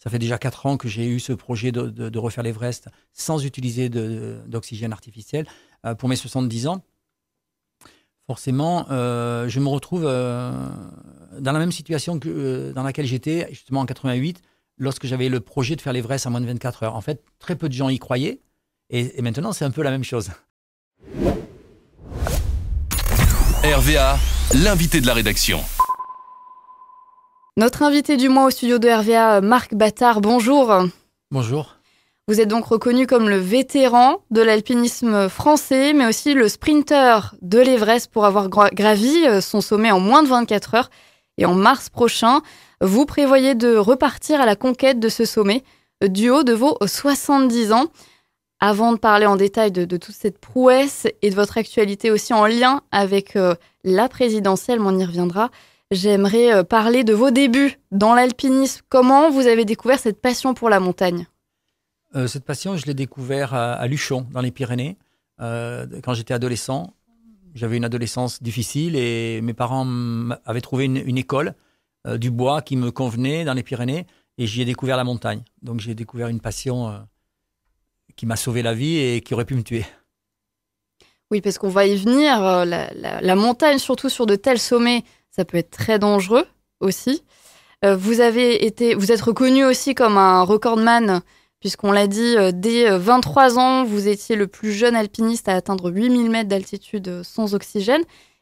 Ça fait déjà 4 ans que j'ai eu ce projet de refaire l'Everest sans utiliser d'oxygène artificiel pour mes 70 ans. Forcément, je me retrouve dans la même situation que dans laquelle j'étais justement en 88, lorsque j'avais le projet de faire l'Everest en moins de 24 heures. En fait, très peu de gens y croyaient, et maintenant, c'est un peu la même chose. RVA, l'invité de la rédaction. Notre invité du mois au studio de RVA, Marc Battard, bonjour. Bonjour. Vous êtes donc reconnu comme le vétéran de l'alpinisme français, mais aussi le sprinter de l'Everest pour avoir gravi son sommet en moins de 24 heures. Et en mars prochain, vous prévoyez de repartir à la conquête de ce sommet du haut de vos 70 ans. Avant de parler en détail de toute cette prouesse et de votre actualité aussi en lien avec la présidentielle, mais on y reviendra, j'aimerais parler de vos débuts dans l'alpinisme. Comment vous avez découvert cette passion pour la montagne ? Cette passion, je l'ai découvert à Luchon, dans les Pyrénées, quand j'étais adolescent. J'avais une adolescence difficile et mes parents avaient trouvé une école du bois qui me convenait dans les Pyrénées et j'y ai découvert la montagne. Donc j'ai découvert une passion qui m'a sauvé la vie et qui aurait pu me tuer. Oui, parce qu'on va y venir. La montagne, surtout sur de tels sommets, ça peut être très dangereux aussi. Vous êtes reconnu aussi comme un recordman, puisqu'on l'a dit, dès 23 ans, vous étiez le plus jeune alpiniste à atteindre 8000 mètres d'altitude sans oxygène.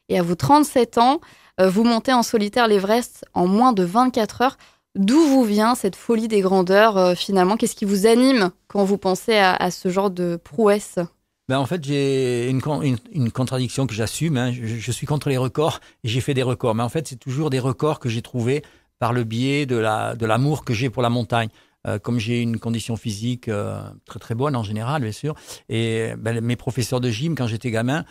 Et à vos 37 ans, vous montez en solitaire l'Everest en moins de 24 heures. D'où vous vient cette folie des grandeurs finalement ? Qu'est-ce qui vous anime quand vous pensez à ce genre de prouesse ? En fait, j'ai une contradiction que j'assume. Hein. Je suis contre les records et j'ai fait des records. Mais en fait, c'est toujours des records que j'ai trouvés par le biais de l'amour que j'ai pour la montagne. Comme j'ai une condition physique très très bonne en général, bien sûr, et mes professeurs de gym, quand j'étais gamin,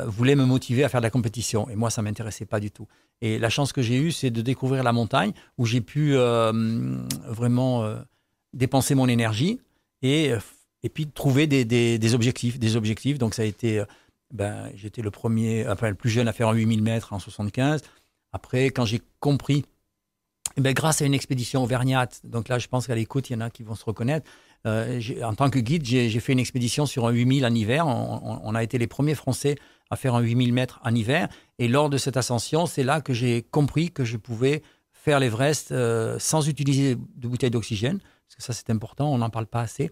voulaient me motiver à faire de la compétition. Et moi, ça ne m'intéressait pas du tout. Et la chance que j'ai eue, c'est de découvrir la montagne, où j'ai pu vraiment dépenser mon énergie et puis trouver des objectifs. Donc ça a été, j'étais le plus jeune à faire un 8000 mètres en 75. Après, quand j'ai compris, grâce à une expédition auvergnate, donc là je pense qu'à l'écoute il y en a qui vont se reconnaître, en tant que guide j'ai fait une expédition sur un 8000 en hiver. On a été les premiers Français à faire un 8000 mètres en hiver, et lors de cette ascension c'est là que j'ai compris que je pouvais faire l'Everest sans utiliser de bouteille d'oxygène, parce que ça c'est important, on n'en parle pas assez,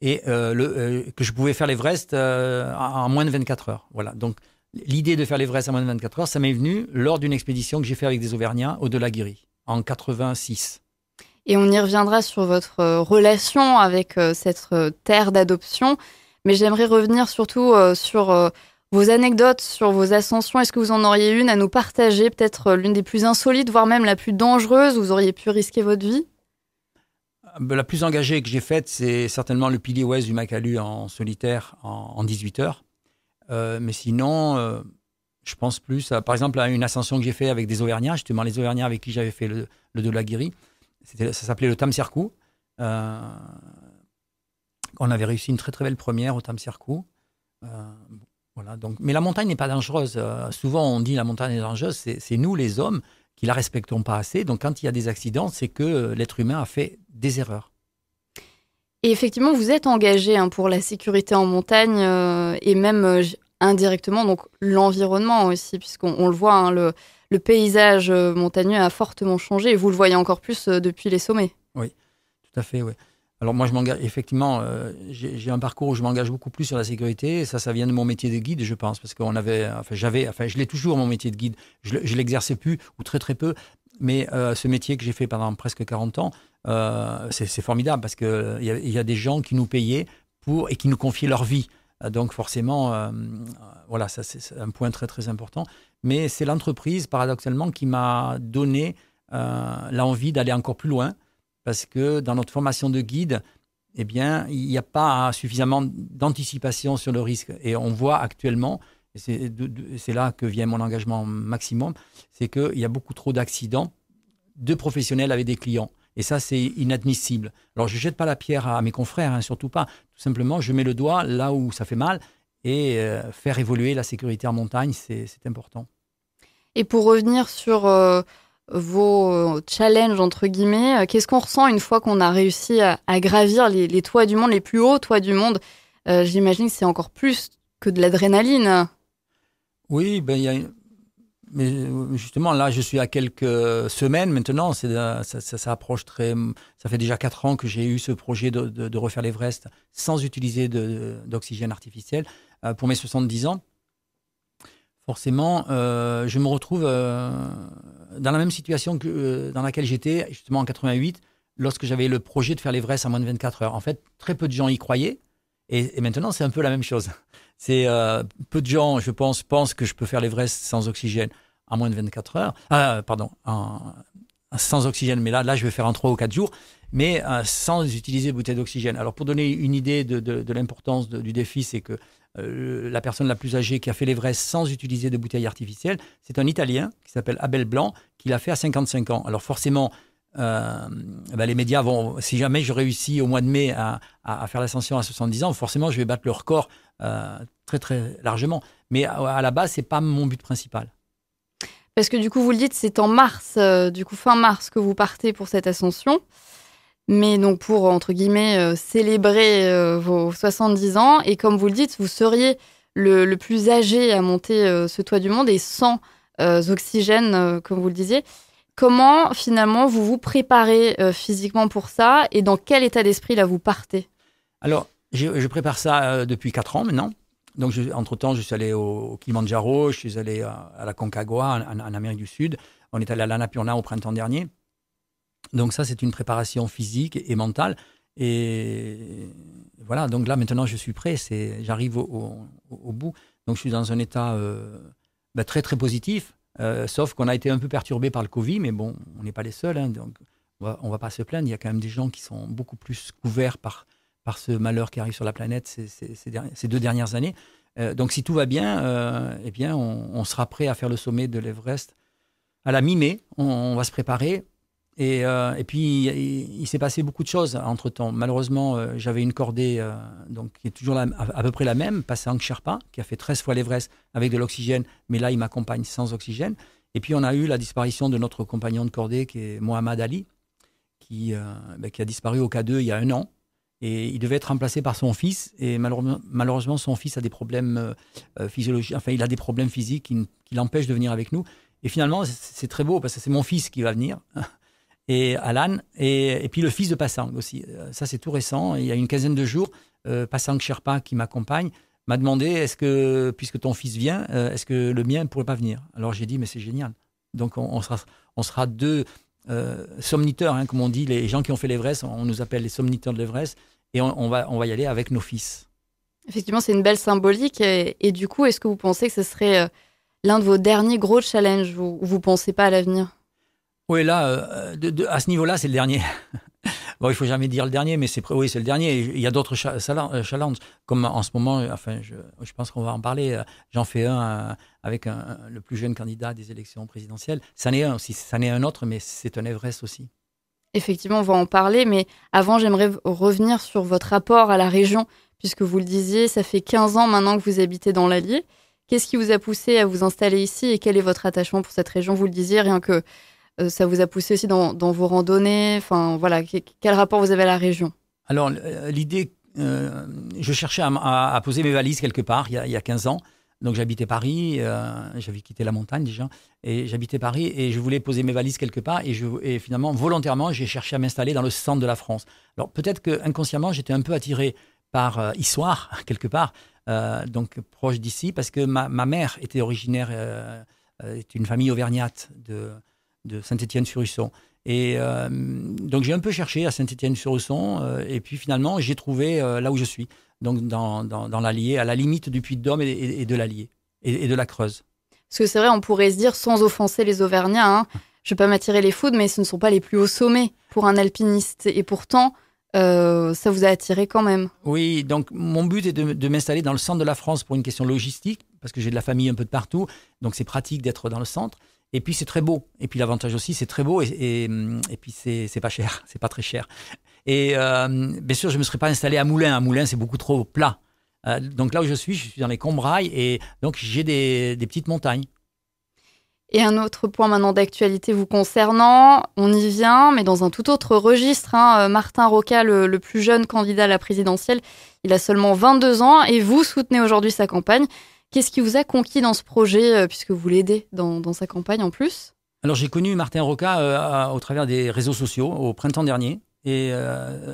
et que je pouvais faire l'Everest en moins de 24 heures. Voilà, donc l'idée de faire l'Everest en moins de 24 heures, ça m'est venu lors d'une expédition que j'ai fait avec des Auvergnats au Delaguiri en 86. Et on y reviendra sur votre relation avec cette terre d'adoption. Mais j'aimerais revenir surtout sur vos anecdotes, sur vos ascensions. Est-ce que vous en auriez une à nous partager, peut-être l'une des plus insolites, voire même la plus dangereuse, où vous auriez pu risquer votre vie ? La plus engagée que j'ai faite, c'est certainement le pilier ouest du Makalu en solitaire en 18 heures. Mais sinon... je pense plus, par exemple, à une ascension que j'ai fait avec des Auvergnats, justement les Auvergnats avec qui j'avais fait le Delaguiri. Ça s'appelait le Tamsirku. On avait réussi une très très belle première au Tamsirku. Voilà, donc, mais la montagne n'est pas dangereuse. Souvent on dit la montagne est dangereuse, c'est nous les hommes qui la respectons pas assez. Donc quand il y a des accidents, c'est que l'être humain a fait des erreurs. Et effectivement, vous êtes engagé pour la sécurité en montagne et même... indirectement, donc l'environnement aussi, puisqu'on le voit, le paysage montagneux a fortement changé, et vous le voyez encore plus depuis les sommets. Oui, tout à fait, oui. Alors moi, je m'engage, effectivement, j'ai un parcours où je m'engage beaucoup plus sur la sécurité, et ça vient de mon métier de guide, je pense, parce qu'on avait, je l'ai toujours, mon métier de guide, je l'exerçais plus, ou très très peu, mais ce métier que j'ai fait pendant presque 40 ans, c'est formidable, parce qu'il y a des gens qui nous payaient et qui nous confiaient leur vie. Donc forcément, voilà, ça c'est un point très très important. Mais c'est l'entreprise, paradoxalement, qui m'a donné l'envie d'aller encore plus loin, parce que dans notre formation de guide, eh bien, il n'y a pas suffisamment d'anticipation sur le risque. Et on voit actuellement, et c'est là que vient mon engagement maximum, c'est qu'il y a beaucoup trop d'accidents de professionnels avec des clients. Et ça, c'est inadmissible. Alors, je ne jette pas la pierre à mes confrères, surtout pas. Tout simplement, je mets le doigt là où ça fait mal, et faire évoluer la sécurité en montagne, c'est important. Et pour revenir sur vos challenges, entre guillemets, qu'est-ce qu'on ressent une fois qu'on a réussi à gravir les toits du monde, les plus hauts toits du monde? J'imagine que c'est encore plus que de l'adrénaline. Oui, mais justement, là, je suis à quelques semaines maintenant. Ça approche Ça fait déjà 4 ans que j'ai eu ce projet de refaire l'Everest sans utiliser d'oxygène artificiel pour mes 70 ans. Forcément, je me retrouve dans la même situation que dans laquelle j'étais justement en 88, lorsque j'avais le projet de faire l'Everest en moins de 24 heures. En fait, très peu de gens y croyaient. Et maintenant, c'est un peu la même chose. Peu de gens, je pensent que je peux faire l'Everest sans oxygène en moins de 24 heures. Sans oxygène, mais là, je vais faire en 3 ou 4 jours, mais sans utiliser de bouteille d'oxygène. Alors, pour donner une idée de l'importance du défi, c'est que la personne la plus âgée qui a fait l'Everest sans utiliser de bouteille artificielle, c'est un Italien qui s'appelle Abel Blanc, qui l'a fait à 55 ans. Alors, forcément, les médias vont, si jamais je réussis au mois de mai à faire l'ascension à 70 ans, forcément je vais battre le record très très largement. Mais à la base, c'est pas mon but principal. Parce que du coup, vous le dites, c'est en mars, fin mars, que vous partez pour cette ascension. Mais donc pour, entre guillemets, célébrer vos 70 ans. Et comme vous le dites, vous seriez le plus âgé à monter ce toit du monde et sans oxygène, comme vous le disiez. Comment, finalement, vous vous préparez physiquement pour ça et dans quel état d'esprit, là, vous partez? Alors, je prépare ça depuis 4 ans maintenant. Donc, entre-temps, je suis allé au Kilimanjaro, je suis allé à la Concagua, en Amérique du Sud. On est allé à l'Annapurna au printemps dernier. Donc, ça, c'est une préparation physique et mentale. Et voilà, donc là, maintenant, je suis prêt. J'arrive au bout. Donc, je suis dans un état très, très positif. Sauf qu'on a été un peu perturbé par le Covid, mais bon, on n'est pas les seuls, hein, donc on va pas se plaindre. Il y a quand même des gens qui sont beaucoup plus couverts par ce malheur qui arrive sur la planète ces 2 dernières années. Donc si tout va bien, eh bien on sera prêt à faire le sommet de l'Everest à la mi-mai. On va se préparer. Et puis il s'est passé beaucoup de choses entre-temps. Malheureusement, j'avais une cordée qui est toujours à peu près la même, Pasang Sherpa, qui a fait 13 fois l'Everest avec de l'oxygène, mais là il m'accompagne sans oxygène. Et puis on a eu la disparition de notre compagnon de cordée qui est Mohamed Ali, qui a disparu au K2 il y a 1 an. Et il devait être remplacé par son fils. Et malheureusement, son fils a des problèmes physiologiques. Enfin, il a des problèmes physiques qui l'empêchent de venir avec nous. Et finalement, c'est très beau parce que c'est mon fils qui va venir. Et Alan, et puis le fils de Pasang aussi. Ça, c'est tout récent. Il y a une quinzaine de jours, Pasang Sherpa, qui m'accompagne, m'a demandé, puisque ton fils vient, est-ce que le mien ne pourrait pas venir? Alors j'ai dit, mais c'est génial. Donc on sera 2 somniteurs, hein, comme on dit, les gens qui ont fait l'Everest, on nous appelle les somniteurs de l'Everest, et on va y aller avec nos fils. Effectivement, c'est une belle symbolique. Et du coup, est-ce que vous pensez que ce serait l'un de vos derniers gros challenges où vous ne pensez pas à l'avenir? Oui, là, à ce niveau-là, c'est le dernier. Bon, il ne faut jamais dire le dernier, mais c'est le dernier. Il y a d'autres challenges, comme en ce moment, je pense qu'on va en parler. J'en fais un avec le plus jeune candidat des élections présidentielles. Ça n'est un aussi, ça n'est un autre, mais c'est un Everest aussi. Effectivement, on va en parler, mais avant, j'aimerais revenir sur votre rapport à la région, puisque vous le disiez, ça fait 15 ans maintenant que vous habitez dans l'Allier. Qu'est-ce qui vous a poussé à vous installer ici et quel est votre attachement pour cette région? Vous le disiez, rien que ça vous a poussé aussi dans vos randonnées. Enfin, voilà, quel rapport vous avez à la région? Alors, l'idée, je cherchais à poser mes valises quelque part il y a 15 ans. Donc, j'habitais Paris, j'avais quitté la montagne déjà, et j'habitais Paris et je voulais poser mes valises quelque part. Et finalement, volontairement, j'ai cherché à m'installer dans le centre de la France. Alors, peut-être qu'inconsciemment, j'étais un peu attiré par Issoire, quelque part, donc proche d'ici, parce que ma mère était originaire, est une famille auvergnate de Saint-Étienne-sur-Usson. Et donc j'ai un peu cherché à Saint-Étienne-sur-Usson et puis finalement j'ai trouvé là où je suis, donc dans l'Allier, à la limite du Puy-de-Dôme et de l'Allier et de la Creuse. Parce que c'est vrai, on pourrait se dire, sans offenser les Auvergnats, hein, je ne vais pas m'attirer les foudres, mais ce ne sont pas les plus hauts sommets pour un alpiniste. Et pourtant, ça vous a attiré quand même. Oui, donc mon but est de m'installer dans le centre de la France pour une question logistique, parce que j'ai de la famille un peu de partout, donc c'est pratique d'être dans le centre. Et puis c'est très beau. Et puis l'avantage aussi, c'est très beau et puis c'est pas cher, c'est pas très cher. Et bien sûr, je me serais pas installé à Moulins. À Moulins, c'est beaucoup trop plat. Donc là où je suis dans les Combrailles et donc j'ai des petites montagnes. Et un autre point maintenant d'actualité vous concernant, on y vient, mais dans un tout autre registre. Martin Roca, le plus jeune candidat à la présidentielle, il a seulement 22 ans et vous soutenez aujourd'hui sa campagne. Qu'est-ce qui vous a conquis dans ce projet, puisque vous l'aidez dans sa campagne en plus ? Alors j'ai connu Martin Roca au travers des réseaux sociaux au printemps dernier et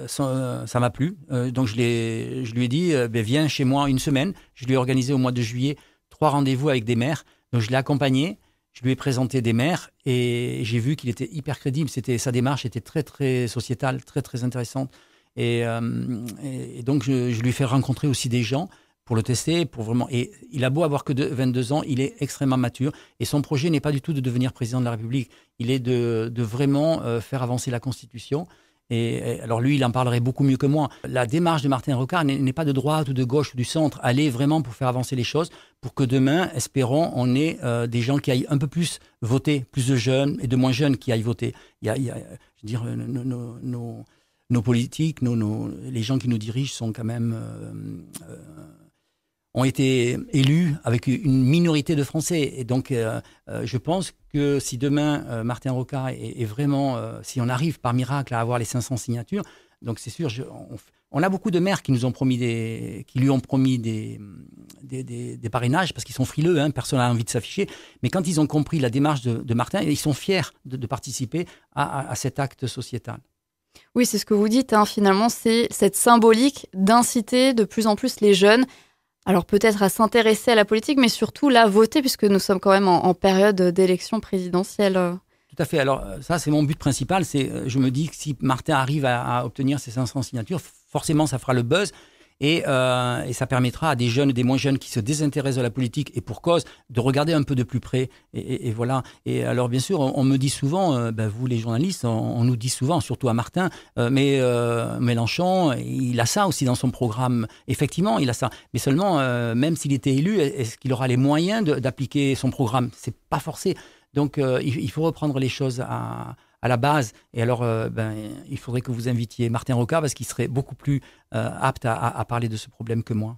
ça m'a plu. Donc je lui ai dit viens chez moi une semaine. Je lui ai organisé au mois de juillet 3 rendez-vous avec des maires. Donc je l'ai accompagné. Je lui ai présenté des maires et j'ai vu qu'il était hyper crédible. Sa démarche était très, très sociétale, très, très intéressante. Et donc, je lui ai fait rencontrer aussi des gens pour le tester. Et il a beau avoir que 22 ans, il est extrêmement mature. Et son projet n'est pas du tout de devenir président de la République. Il est de vraiment faire avancer la Constitution. Et alors lui, il en parlerait beaucoup mieux que moi. La démarche de Martin Roca n'est pas de droite ou de gauche ou du centre. Elle est vraiment pour faire avancer les choses, pour que demain, espérons, on ait des gens qui aillent un peu plus voter, plus de jeunes et de moins jeunes qui aillent voter. Je veux dire, nos politiques, les gens qui nous dirigent sont quand même ont été élus avec une minorité de Français. Et donc, je pense que si demain, Martin Roca est vraiment... si on arrive par miracle à avoir les 500 signatures, donc c'est sûr, on a beaucoup de maires qui lui ont promis des parrainages parce qu'ils sont frileux, personne n'a envie de s'afficher. Mais quand ils ont compris la démarche de Martin, ils sont fiers de participer à cet acte sociétal. Oui, c'est ce que vous dites, finalement, c'est cette symbolique d'inciter de plus en plus les jeunes, alors peut-être à s'intéresser à la politique, mais surtout là, voter, puisque nous sommes quand même en période d'élection présidentielle. Tout à fait. Alors ça, c'est mon but principal. Je me dis que si Martin arrive à obtenir ces 500 signatures, forcément, ça fera le buzz. Et ça permettra à des jeunes et des moins jeunes qui se désintéressent de la politique, et pour cause, de regarder un peu de plus près. Et voilà. Et alors, bien sûr, on me dit souvent, vous les journalistes, on nous dit souvent, surtout à Martin, mais Mélenchon, il a ça aussi dans son programme. Effectivement, il a ça. Mais seulement, même s'il était élu, est-ce qu'il aura les moyens d'appliquer son programme ? C'est pas forcé. Donc, il faut reprendre les choses à la base. Et alors, il faudrait que vous invitiez Martin Roca parce qu'il serait beaucoup plus apte à parler de ce problème que moi.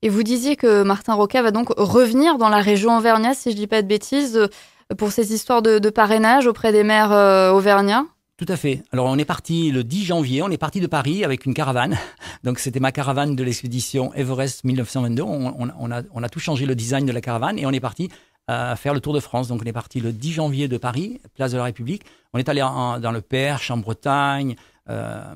Et vous disiez que Martin Roca va donc revenir dans la région auvergnate, si je ne dis pas de bêtises, pour ces histoires de parrainage auprès des maires auvergnats. Tout à fait. Alors, on est parti le 10 janvier, on est parti de Paris avec une caravane. Donc, c'était ma caravane de l'expédition Everest 1922. On a tout changé le design de la caravane et on est parti à faire le Tour de France. Donc, on est parti le 10 janvier de Paris, place de la République. On est allé dans le Perche, en Bretagne, dans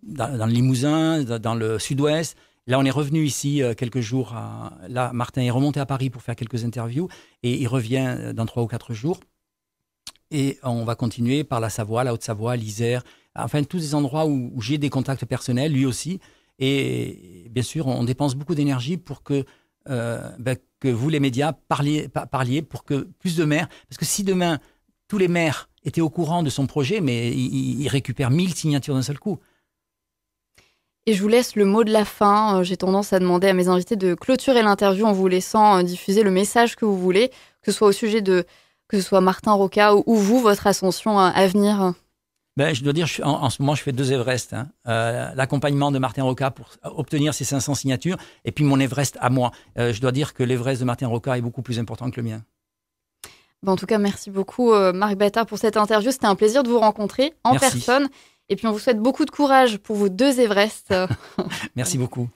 le Limousin, dans le Sud-Ouest. Là, on est revenu ici quelques jours. Là, Martin est remonté à Paris pour faire quelques interviews et il revient dans 3 ou 4 jours. Et on va continuer par la Savoie, la Haute-Savoie, l'Isère, enfin tous ces endroits où j'ai des contacts personnels, lui aussi. Et bien sûr, on dépense beaucoup d'énergie pour que vous, les médias, parliez pour que plus de maires... Parce que si demain, tous les maires étaient au courant de son projet, mais ils récupèrent 1000 signatures d'un seul coup. Et je vous laisse le mot de la fin. J'ai tendance à demander à mes invités de clôturer l'interview en vous laissant diffuser le message que vous voulez, que ce soit au sujet que ce soit Martin Roca ou vous, votre ascension à venir. Je dois dire, en ce moment, je fais 2 Everest. L'accompagnement de Martin Roca pour obtenir ces 500 signatures et puis mon Everest à moi. Je dois dire que l'Everest de Martin Roca est beaucoup plus important que le mien. En tout cas, merci beaucoup Marc Battard pour cette interview. C'était un plaisir de vous rencontrer en personne. Et puis on vous souhaite beaucoup de courage pour vos 2 Everest. Merci beaucoup.